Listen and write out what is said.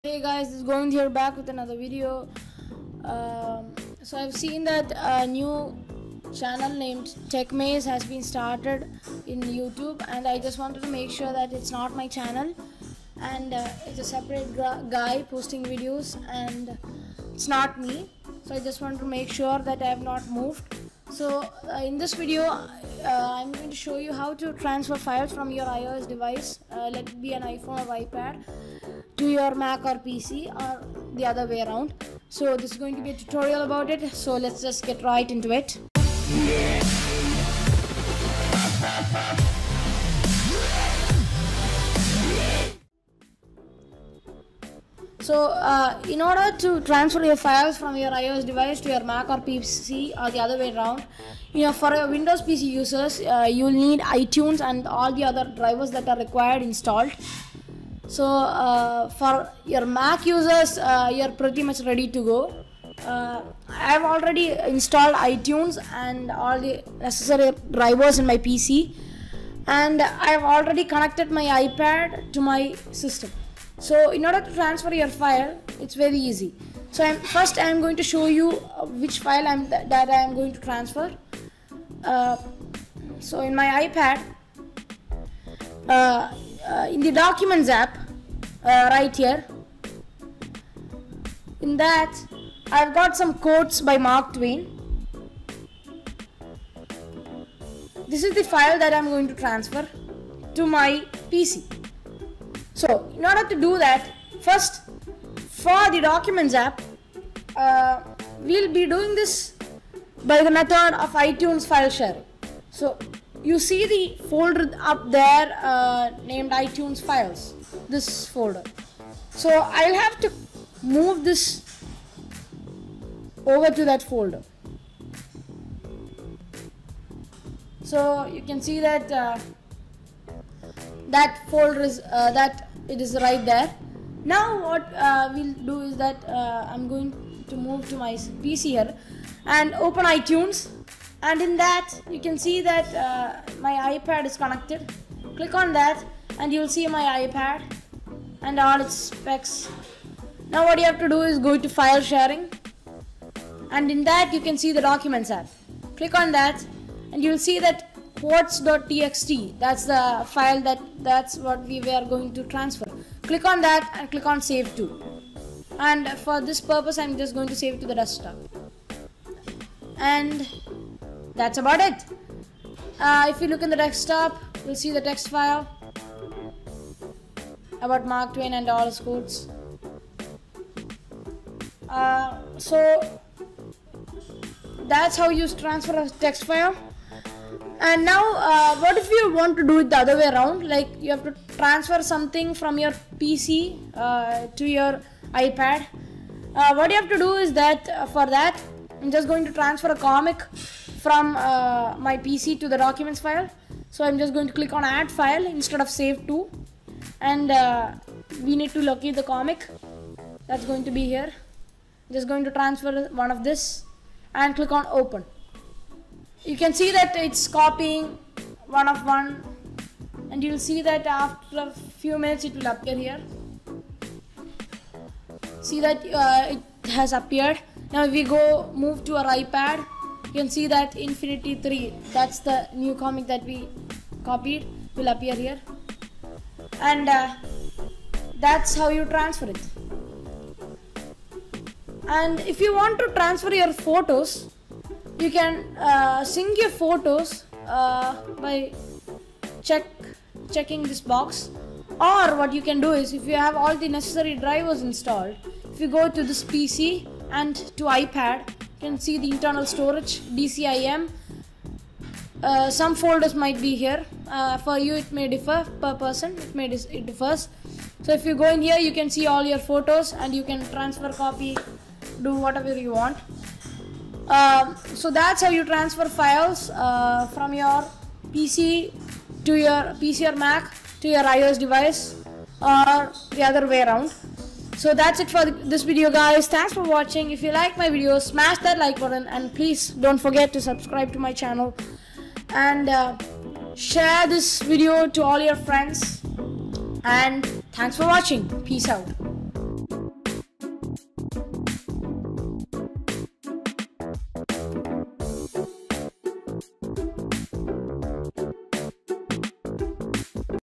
Hey guys, this is Govind here, back with another video. So I've seen that a new channel named Tech Maze has been started in YouTube, and I just wanted to make sure that it's not my channel and it's a separate guy posting videos and it's not me. So I just want to make sure that I have not moved. So in this video I'm going to show you how to transfer files from your iOS device, let it be an iPhone or iPad, to your Mac or PC, or the other way around. So this is going to be a tutorial about it, so let's just get right into it. So in order to transfer your files from your iOS device to your Mac or PC, or the other way around, for your Windows PC users, you'll need iTunes and all the other drivers that are required installed. So for your Mac users, you're pretty much ready to go. I've already installed iTunes and all the necessary drivers in my PC, and I've already connected my iPad to my system. So in order to transfer your file, it's very easy. So first I'm going to show you which file that I am going to transfer. So in my iPad, in the Documents app, right here, in that I've got some quotes by Mark Twain. This is the file that I'm going to transfer to my PC. So in order to do that, first, for the Documents app, we'll be doing this by the method of iTunes file sharing. So you see the folder up there named iTunes files, this folder. So I'll have to move this over to that folder. So you can see that that folder is it is right there. Now what we'll do is that I'm going to move to my PC here and open iTunes, and in that you can see that my iPad is connected. Click on that and you'll see my iPad and all its specs. Now what you have to do is go to file sharing, and in that you can see the Documents app. Click on that and you'll see that quotes.txt, that's the file that's what we were going to transfer. Click on that and click on save to, and for this purpose I'm just going to save it to the desktop, and that's about it. If you look in the desktop, you'll see the text file about Mark Twain and all his quotes. So that's how you transfer a text file. And now what if you want to do it the other way around, like you have to transfer something from your PC to your iPad? What you have to do is that for that I'm just going to transfer a comic from my PC to the Documents file. So I'm just going to click on add file instead of save to, and we need to locate the comic that's going to be here. I'm just going to transfer one of this and click on open. You can see that it's copying one of one, and you'll see that after a few minutes it will appear here. See that it has appeared. Now if we move to our iPad, you can see that Infinity 3, that's the new comic that we copied, will appear here, and that's how you transfer it. And if you want to transfer your photos, you can sync your photos by checking this box, or what you can do is, if you have all the necessary drivers installed, if you go to this PC and to iPad, you can see the internal storage, DCIM. Some folders might be here. For you it may differ, per person it differs. So if you go in here, you can see all your photos and you can transfer, copy, do whatever you want. So that's how you transfer files from your PC or Mac to your iOS device, or the other way around. So that's it for this video, guys. Thanks for watching. If you like my videos, smash that like button, and please don't forget to subscribe to my channel, and share this video to all your friends, and thanks for watching. Peace out.